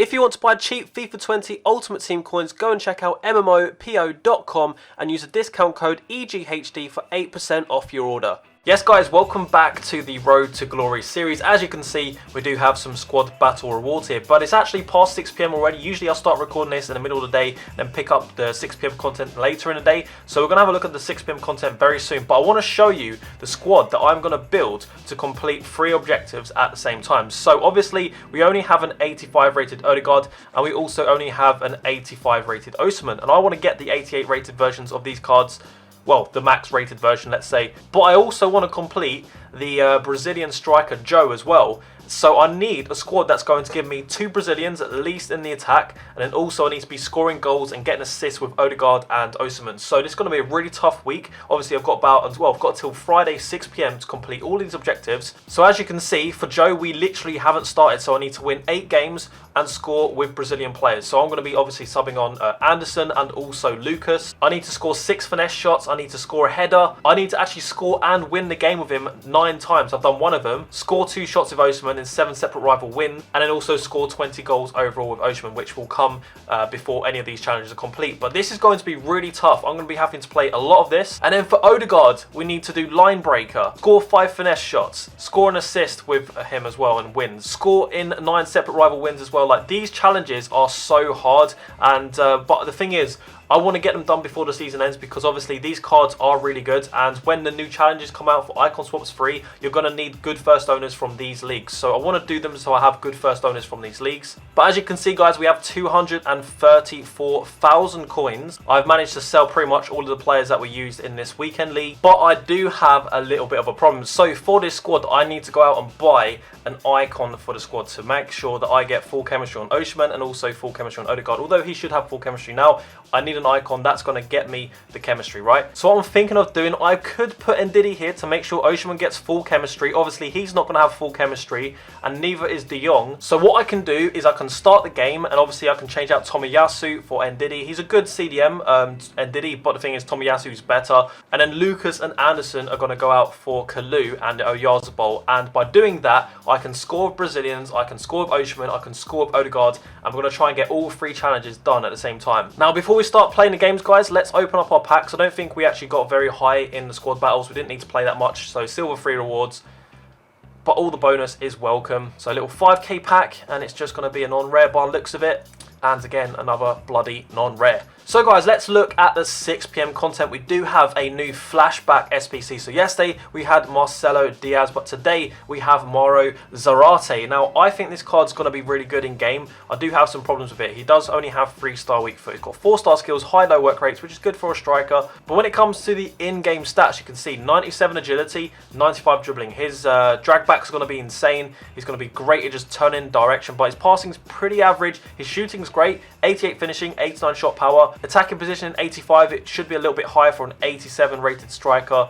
If you want to buy cheap FIFA 20 Ultimate Team coins, go and check out MMOPO.com and use the discount code EGHD for 8% off your order. Yes guys, welcome back to the Road to Glory series. As you can see, we do have some squad battle rewards here, but it's actually past 6 PM already. Usually I'll start recording this in the middle of the day, then pick up the 6 PM content later in the day. So we're going to have a look at the 6 PM content very soon, but I want to show you the squad that I'm going to build to complete 3 objectives at the same time. So obviously, we only have an 85 rated Odegaard, and we also only have an 85 rated osimhen, and I want to get the 88 rated versions of these cards. Well, the max rated version, let's say. But I also want to complete the Brazilian striker Joe as well. So I need a squad that's going to give me 2 Brazilians at least in the attack, and then also I need to be scoring goals and getting assists with Odegaard and osimhen. So this is going to be a really tough week. Obviously I've got till Friday 6 PM to complete all these objectives. So as you can see, for Joe we literally haven't started, so I need to win 8 games and score with Brazilian players. So I'm going to be obviously subbing on Anderson and also Lucas. I need to score 6 finesse shots, I need to score a header, I need to actually score and win the game with him 9 times. I've done 1 of them, score 2 shots with osimhen in 7 separate rival wins, and then also score 20 goals overall with osimhen, which will come before any of these challenges are complete. But this is going to be really tough. I'm going to be having to play a lot of this. And then for Odegaard, we need to do line breaker, score 5 finesse shots, score an assist with him as well and wins, score in 9 separate rival wins as well. Like, these challenges are so hard, and but the thing is, I want to get them done before the season ends, because obviously these cards are really good, and when the new challenges come out for Icon Swaps free, you're going to need good first owners from these leagues. So I want to do them so I have good first owners from these leagues. But as you can see guys, we have 234,000 coins. I've managed to sell pretty much all of the players that were used in this weekend league, but I do have a little bit of a problem. So for this squad, I need to go out and buy an icon for the squad to make sure that I get full chemistry on osimhen and also full chemistry on Odegaard. Although he should have full chemistry now, I need an icon that's going to get me the chemistry, right? So what I'm thinking of doing, I could put Ndidi here to make sure osimhen gets full chemistry. Obviously he's not going to have full chemistry, and neither is De Jong. So what I can do is I can start the game, and obviously I can change out Tomiyasu for Ndidi. He's a good CDM, Ndidi, but the thing is Tomiyasu's better. And then Lucas and Anderson are going to go out for Kalu and Oyarzabal, and by doing that I can score with Brazilians, I can score with osimhen, I can score with Odegaard, and we're going to try and get all 3 challenges done at the same time. Now before we start playing the games guys, let's open up our packs. I don't think we actually got very high in the squad battles, we didn't need to play that much, so silver 3 rewards, but all the bonus is welcome. So a little 5k pack, and it's just going to be a non-rare by the looks of it, and again another bloody non-rare. So guys, let's look at the 6 PM content. We do have a new flashback SBC. So yesterday we had Marcelo Diaz, but today we have Mauro Zarate. Now I think this card's going to be really good in game. I do have some problems with it. He does only have 3-star weak foot. He's got 4-star skills, high low work rates, which is good for a striker. But when it comes to the in-game stats, you can see 97 agility, 95 dribbling. His drag back's going to be insane. He's going to be great at just turning direction, but his passing's pretty average. His shooting's great, 88 finishing, 89 shot power. Attacking position 85, it should be a little bit higher for an 87 rated striker,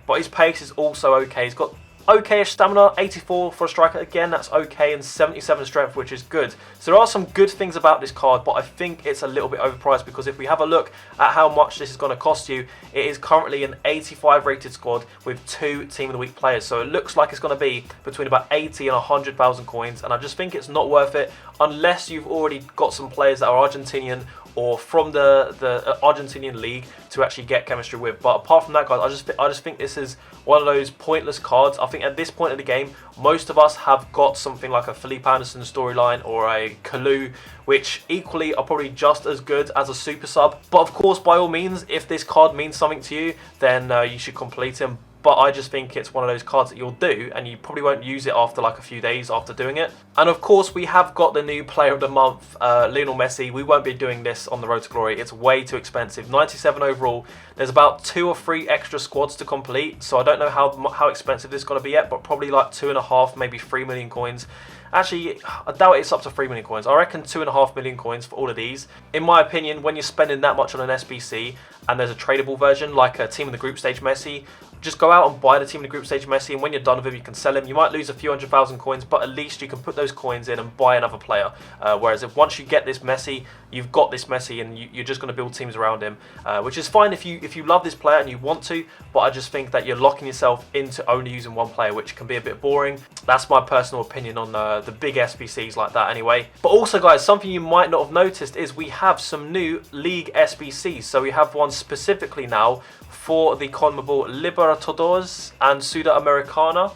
but his pace is also okay. He's got okay-ish stamina, 84 for a striker, again that's okay, and 77 strength, which is good. So there are some good things about this card, but I think it's a little bit overpriced, because if we have a look at how much this is going to cost you, it is currently an 85 rated squad with 2 Team of the Week players. So it looks like it's going to be between about 80 and 100,000 coins, and I just think it's not worth it unless you've already got some players that are Argentinian or from the Argentinian league to actually get chemistry with. But apart from that guys, I just think this is one of those pointless cards. I think at this point of the game, most of us have got something like a Felipe Anderson storyline or a Kalu, which equally are probably just as good as a super sub. But of course, by all means, if this card means something to you, then you should complete him. But I just think it's one of those cards that you'll do, and you probably won't use it after like a few days after doing it. And of course, we have got the new Player of the Month, Lionel Messi. We won't be doing this on the Road to Glory. It's way too expensive. 97 overall. There's about 2 or 3 extra squads to complete, so I don't know how expensive this is going to be yet, but probably like 2.5, maybe 3 million coins. Actually, I doubt it's up to 3 million coins. I reckon 2.5 million coins for all of these. In my opinion, when you're spending that much on an SBC and there's a tradable version like a Team in the Group Stage Messi, just go out and buy the team in the group stage Messi, and when you're done with him, you can sell him. You might lose a few 100,000 coins, but at least you can put those coins in and buy another player. Whereas if once you get this Messi, you've got this Messi, and you're just going to build teams around him, which is fine if you love this player and you want to. But I just think that you're locking yourself into only using one player, which can be a bit boring. That's my personal opinion on the big SBCs like that, anyway. But also, guys, something you might not have noticed is we have some new league SBCs. So we have one specifically now for the Conmebol Libertadores and Sudamericana.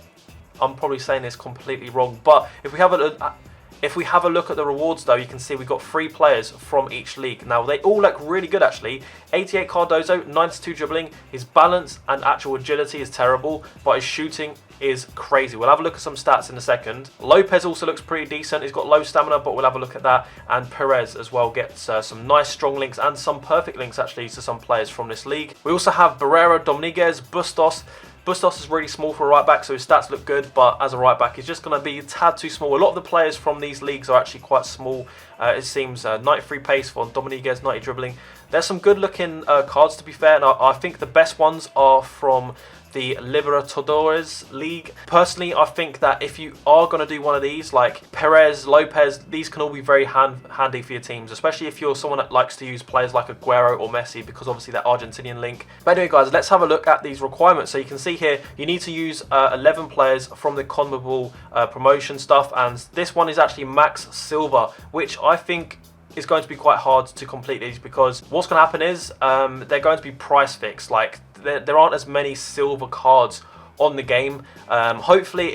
I'm probably saying this completely wrong, but if we have a look at the rewards, though, you can see we've got 3 players from each league. Now, they all look really good, actually. 88 Cardozo, 92 dribbling. His balance and actual agility is terrible, but his shooting is crazy. We'll have a look at some stats in a second. Lopez also looks pretty decent. He's got low stamina, but we'll have a look at that. And Perez as well gets some nice strong links and some perfect links, actually, to some players from this league. We also have Barrera, Dominguez, Bustos. Bustos is really small for a right back, so his stats look good, but as a right back, he's just going to be a tad too small. A lot of the players from these leagues are actually quite small. It seems 93 pace for Dominguez, 90 dribbling. There's some good looking cards, to be fair, and I think the best ones are from the Libertadores League. Personally, I think that if you are going to do one of these, like Perez, Lopez, these can all be very handy for your teams, especially if you're someone that likes to use players like Aguero or Messi, because obviously that Argentinian link. But anyway, guys, let's have a look at these requirements. So you can see here, you need to use 11 players from the Conmebol promotion stuff, and this one is actually max silver, which I think is going to be quite hard to complete these, because what's going to happen is they're going to be price fixed. Like there aren't as many silver cards on the game. Hopefully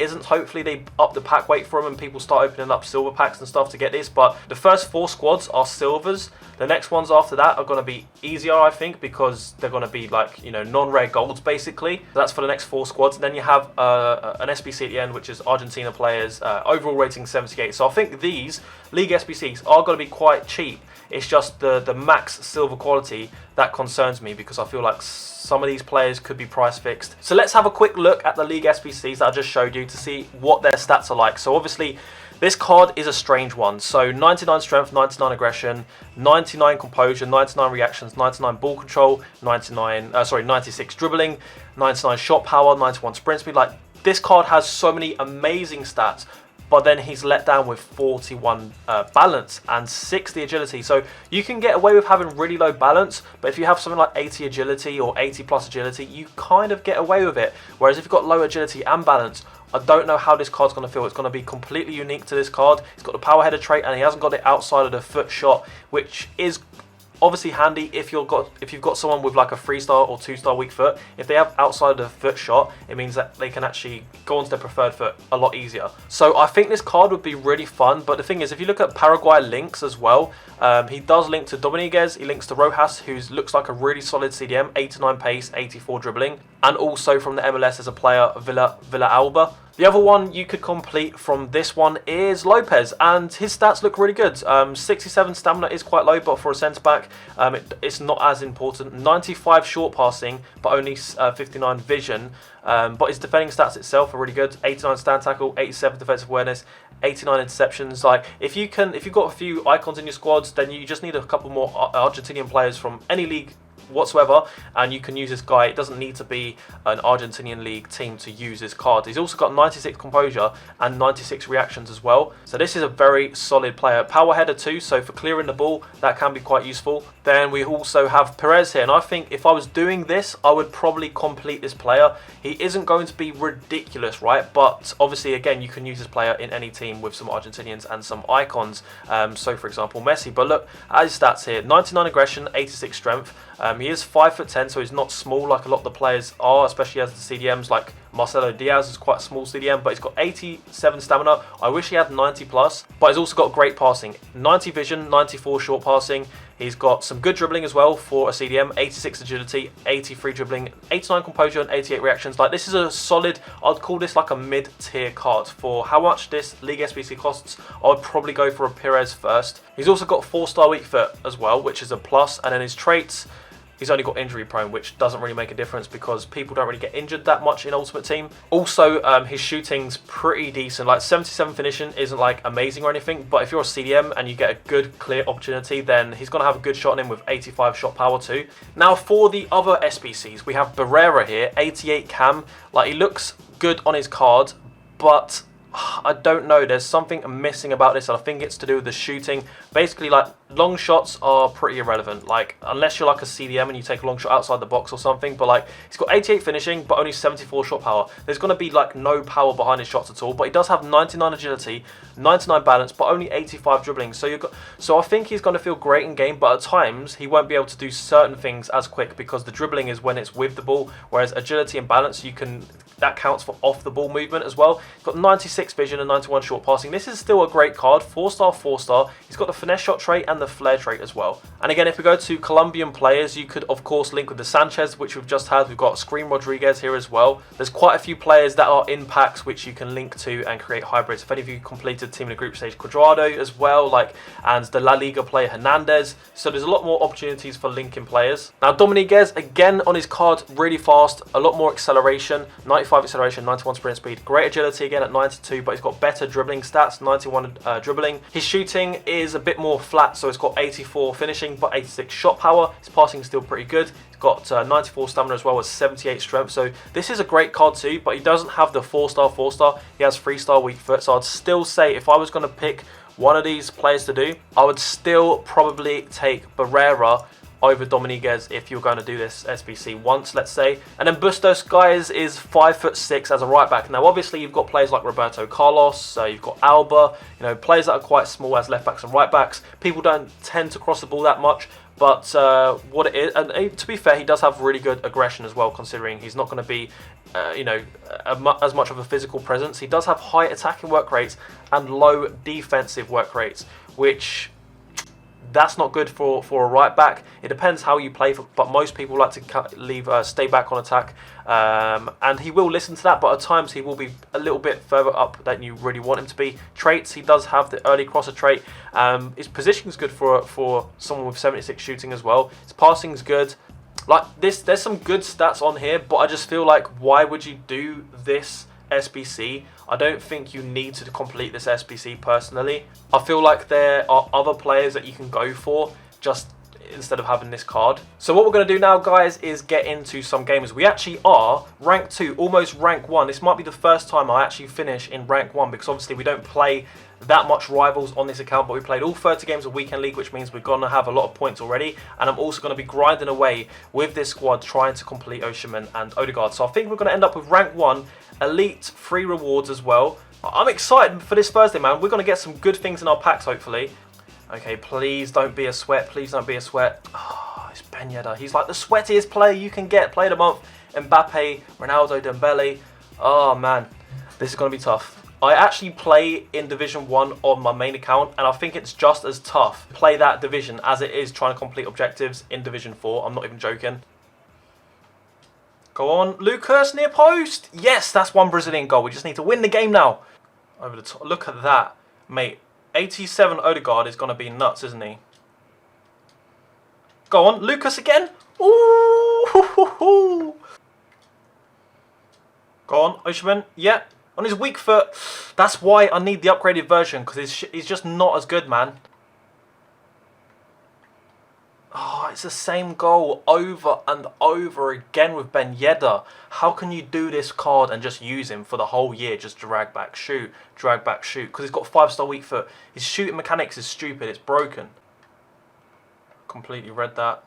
they up the pack weight for them and people start opening up silver packs and stuff to get this. But the first 4 squads are silvers. The next ones after that are going to be easier, I think, because they're going to be like, you know, non-rare golds basically. So that's for the next 4 squads. And then you have an SBC at the end, which is Argentina players, overall rating 78. So I think these league SBCs are going to be quite cheap. It's just the max silver quality that concerns me, because I feel like some of these players could be price fixed. So let's have a quick look at the league SBCs that I just showed you to see what their stats are like. So obviously this card is a strange one. So 99 strength, 99 aggression, 99 composure, 99 reactions, 99 ball control, 96 dribbling, 99 shot power, 91 sprint speed. Like, this card has so many amazing stats, but then he's let down with 41 balance and 60 agility. So you can get away with having really low balance, but if you have something like 80 agility or 80 plus agility, you kind of get away with it. Whereas if you've got low agility and balance, I don't know how this card's going to feel. It's going to be completely unique to this card. He's got the power header trait, and he hasn't got it outside of the foot shot, which is obviously handy if you've got someone with like a 3-star or 2-star weak foot. If they have outside the foot shot, it means that they can actually go onto their preferred foot a lot easier. So I think this card would be really fun. But the thing is, if you look at Paraguay links as well, he does link to Dominguez, he links to Rojas, who looks like a really solid CDM, 89 pace, 84 dribbling, and also from the MLS as a player, Villa Alba. The other one you could complete from this one is Lopez, and his stats look really good. 67 stamina is quite low, but for a centre-back, it's not as important. 95 short passing, but only 59 vision. But his defending stats itself are really good. 89 stand tackle, 87 defensive awareness, 89 interceptions. Like, if you've got a few icons in your squads, then you just need a couple more Argentinian players from any league whatsoever, and you can use this guy. It doesn't need to be an Argentinian league team to use this card. He's also got 96 composure and 96 reactions as well, so this is a very solid player. Power header too, so for clearing the ball, that can be quite useful. Then we also have Perez here, and I think if I was doing this, I would probably complete this player. He isn't going to be ridiculous, right? But obviously, again, you can use this player in any team with some Argentinians and some icons. So for example, Messi. But look at his stats here: 99 aggression, 86 strength. He is 5'10", so he's not small like a lot of the players are, especially as the CDMs. Like Marcelo Diaz is quite a small CDM, but he's got 87 stamina. I wish he had 90 plus, but he's also got great passing: 90 vision, 94 short passing. He's got some good dribbling as well for a CDM, 86 agility, 83 dribbling, 89 composure, and 88 reactions. Like, this is a solid, I'd call this like a mid-tier card. For how much this League SBC costs, I would probably go for a Perez first. He's also got 4-star weak foot as well, which is a plus, and then his traits, he's only got injury prone, which doesn't really make a difference because people don't really get injured that much in Ultimate Team. Also, his shooting's pretty decent. Like 77 finishing isn't like amazing or anything, but if you're a CDM and you get a good clear opportunity, then he's going to have a good shot on him with 85 shot power too. Now for the other SBCs, we have Barrera here, 88 cam. Like, he looks good on his card, but I don't know, there's something missing about this, and I think it's to do with the shooting. Basically, like, long shots are pretty irrelevant, like, unless you're like a CDM and you take a long shot outside the box or something. But like, he's got 88 finishing but only 74 shot power. There's going to be like no power behind his shots at all, but he does have 99 agility, 99 balance, but only 85 dribbling. So I think he's going to feel great in game, but at times he won't be able to do certain things as quick because the dribbling is when it's with the ball, whereas agility and balance, that counts for off the ball movement as well. He's got 96 vision and 91 short passing. This is still a great card, 4-star, 4-star. He's got the finesse shot trait and the flare trait as well. And again, if we go to Colombian players, you could of course link with the Sanchez, which we've just had. We've got Scream Rodriguez here as well. There's quite a few players that are in packs which you can link to and create hybrids. If any of you completed Team in the Group Stage, Cuadrado as well, and the La Liga player Hernandez. So there's a lot more opportunities for linking players. Now Dominguez, again on his card, really fast, a lot more acceleration, 95 acceleration, 91 sprint speed, great agility again at 92, but he's got better dribbling stats, 91 dribbling. His shooting is a bit more flat, so it's got 84 finishing but 86 shot power. His passing is still pretty good. He's got 94 stamina as well with 78 strength. So this is a great card too, but he doesn't have the 4-star, 4-star. He has 3-star weak foot. So I'd still say if I was going to pick one of these players to do, I would still probably take Barrera over Dominguez if you're going to do this SBC once, let's say. And then Bustos, guys, is 5'6" as a right back. Now obviously you've got players like Roberto Carlos, you've got Alba, players that are quite small as left backs and right backs. People don't tend to cross the ball that much, but what it is, and to be fair, he does have really good aggression as well, considering he's not going to be as much of a physical presence. He does have high attacking work rates and low defensive work rates, which that's not good for a right back. It depends how you play, but most people like to stay back on attack, and he will listen to that, but at times he will be a little bit further up than you really want him to be. Traits, he does have the early crosser trait. His position is good for someone with 76 shooting as well. His passing is good. Like this, there's some good stats on here, but I just feel like, why would you do this SBC? I don't think you need to complete this SBC personally. I feel like there are other players that you can go for just instead of having this card. So what we're going to do now, guys, is get into some games. We actually are rank 2, almost rank 1. This might be the first time I actually finish in rank 1 because obviously we don't play that much rivals on this account, but we played all 30 games of Weekend League, which means we're going to have a lot of points already, and I'm also going to be grinding away with this squad trying to complete Osimhen and Odegaard. So I think we're going to end up with rank 1, elite, free rewards as well. I'm excited for this Thursday, man. We're going to get some good things in our packs, hopefully. Okay, please don't be a sweat. Please don't be a sweat. Oh, it's Ben Yedder. He's like the sweatiest player you can get. Player of the month. Mbappe, Ronaldo, Dembele. Oh, man. This is going to be tough. I actually play in Division 1 on my main account, and I think it's just as tough to play that division as it is trying to complete objectives in Division 4. I'm not even joking. Go on, Lucas, near post. Yes, that's one Brazilian goal. We just need to win the game now. Over the top. Look at that, mate. 87 Odegaard is going to be nuts, isn't he? Go on, Lucas again. Ooh, hoo, hoo, hoo. Go on, Osimhen. Yeah, on his weak foot. That's why I need the upgraded version, because he's just not as good, man. Oh, it's the same goal over and over again with Ben Yedder. How can you do this card and just use him for the whole year? Just drag back, shoot, drag back, shoot. Because he's got 5-star weak foot. His shooting mechanics is stupid. It's broken. Completely read that.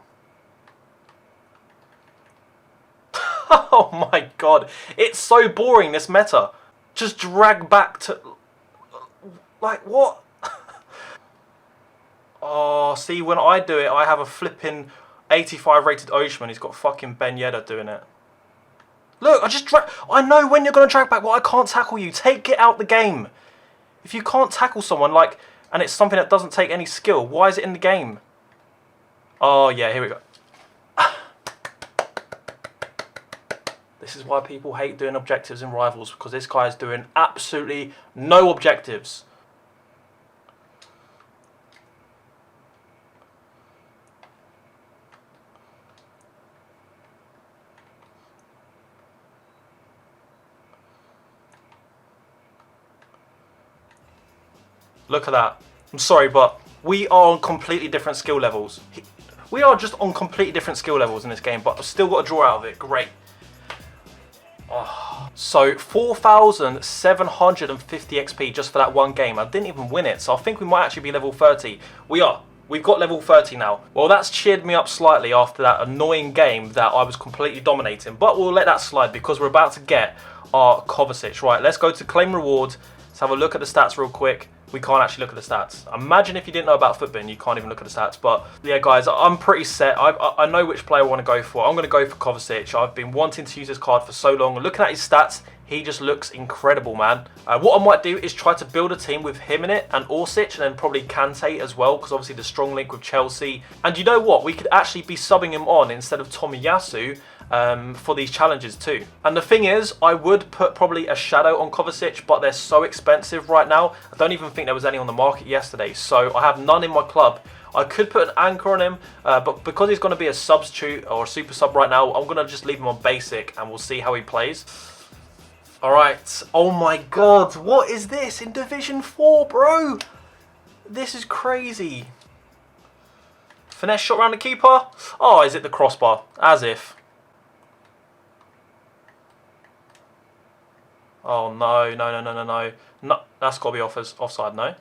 Oh my god. It's so boring, this meta. Just drag back to... Like, what? Oh, see, when I do it, I have a flipping 85 rated Osimhen. He's got fucking Ben Yedder doing it. Look, I know when you're going to drag back. Well, I can't tackle you. Take it out the game. If you can't tackle someone, and it's something that doesn't take any skill, why is it in the game? Oh, yeah, here we go. This is why people hate doing objectives in Rivals, because this guy is doing absolutely no objectives. Look at that. I'm sorry, but we are on completely different skill levels. We are just on completely different skill levels in this game, but I've still got a draw out of it. Great. Oh. So 4,750 XP just for that one game. I didn't even win it, so I think we might actually be level 30. We are. We've got level 30 now. Well, that's cheered me up slightly after that annoying game that I was completely dominating. But we'll let that slide because we're about to get our Kovacic. Right, let's go to claim reward. Let's have a look at the stats real quick. We can't actually look at the stats. Imagine if you didn't know about FUT, you can't even look at the stats. But yeah, guys, I'm pretty set. I know which player I want to go for. I'm going to go for Kovacic. I've been wanting to use this card for so long. Looking at his stats, he just looks incredible, man. What I might do is try to build a team with him in it and Orsic and then probably Kante as well, because obviously the strong link with Chelsea. And you know what? We could actually be subbing him on instead of Tomiyasu for these challenges too. And the thing is, I would put probably a shadow on Kovacic, but they're so expensive right now. I don't even think there was any on the market yesterday, so I have none in my club. I could put an anchor on him, but because he's going to be a substitute or a super sub right now, I'm going to just leave him on basic and we'll see how he plays. Alright, oh my god, what is this in Division 4, bro? This is crazy. Finesse shot around the keeper. Oh, is it the crossbar? As if. Oh no, no. No, that's got to be offside, no?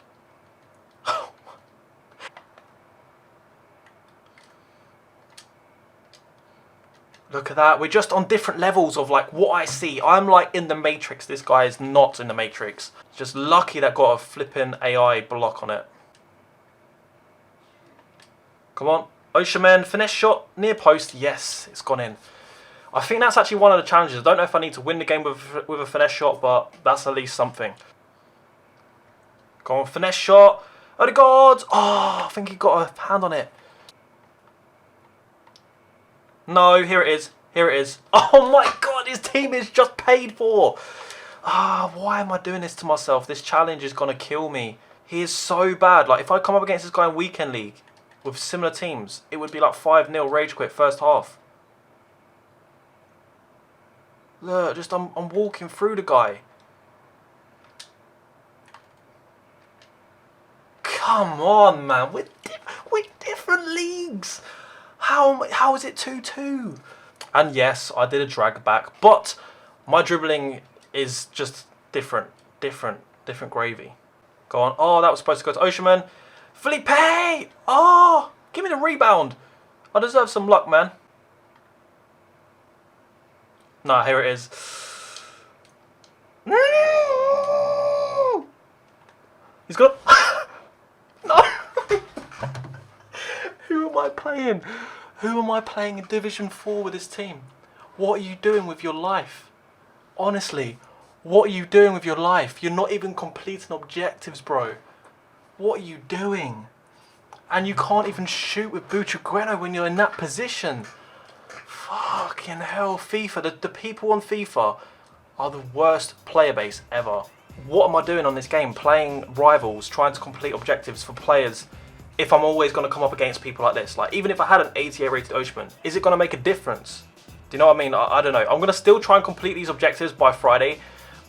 Look at that. We're just on different levels of like what I see. I'm like in the Matrix. This guy is not in the Matrix. Just lucky that got a flipping AI block on it. Come on. Osimhen, finesse shot, near post. Yes, it's gone in. I think that's actually one of the challenges. I don't know if I need to win the game with a finesse shot, but that's at least something. Go on, finesse shot. Odegaard. Oh, I think he got a hand on it. No, here it is. Here it is. Oh my god, his team is just paid for. Ah, why am I doing this to myself? This challenge is going to kill me. He is so bad. Like, if I come up against this guy in Weekend League with similar teams, it would be like 5-0 rage quit first half. Look, just I'm walking through the guy. Come on, man. We're different leagues. How is it 2-2? And yes, I did a drag back, but my dribbling is just different gravy. Go on. Oh, that was supposed to go to Osimhen. Felipe! Oh, give me the rebound. I deserve some luck, man. Nah, here it is. He's got... No! Who am I playing? Who am I playing in Division 4 with this team? What are you doing with your life? Honestly, what are you doing with your life? You're not even completing objectives, bro. What are you doing? And you can't even shoot with Buchagueno when you're in that position. Fucking hell, FIFA. The people on FIFA are the worst player base ever. What am I doing on this game? Playing rivals, trying to complete objectives for players if I'm always going to come up against people like this. Like, even if I had an 88 rated Osimhen, is it going to make a difference? Do you know what I mean? I don't know. I'm going to still try and complete these objectives by Friday,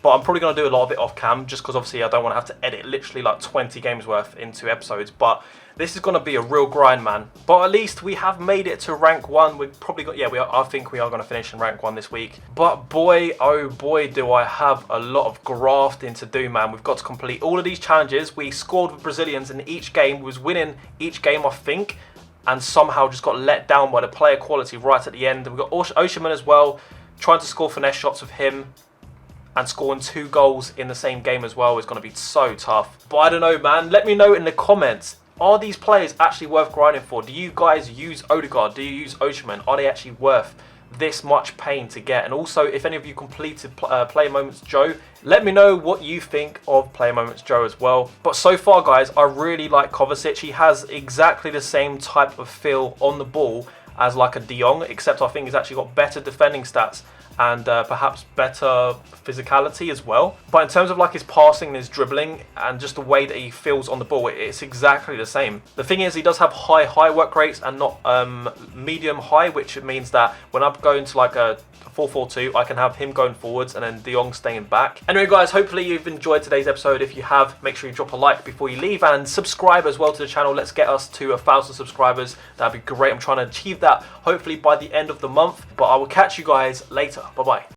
but I'm probably going to do a lot of it off cam just because obviously I don't want to have to edit literally like 20 games worth into episodes. But this is going to be a real grind, man. But at least we have made it to rank 1. We've probably got, yeah, I think we are going to finish in rank 1 this week. But boy, oh boy, do I have a lot of grafting to do, man. We've got to complete all of these challenges. We scored with Brazilians in each game. We was winning each game, I think, and somehow just got let down by the player quality right at the end. We've got Osimhen as well, trying to score finesse shots with him. And scoring 2 goals in the same game as well is going to be so tough. But I don't know, man. Let me know in the comments. Are these players actually worth grinding for? Do you guys use Odegaard? Do you use Osimhen? Are they actually worth this much pain to get? And also, if any of you completed Player Moments Joe, let me know what you think of Player Moments Joe as well. But so far, guys, I really like Kovacic. He has exactly the same type of feel on the ball as like a De Jong, except I think he's actually got better defending stats and perhaps better physicality as well. But in terms of like his passing and his dribbling and just the way that he feels on the ball, it's exactly the same. The thing is, he does have high work rates and not medium high, which means that when I'm going to like a 4-4-2, I can have him going forwards and then De Jong staying back. Anyway guys, hopefully you've enjoyed today's episode. If you have, make sure you drop a like before you leave and subscribe as well to the channel. Let's get us to 1,000 subscribers. That'd be great. I'm trying to achieve that hopefully by the end of the month, but I will catch you guys later. Bye bye.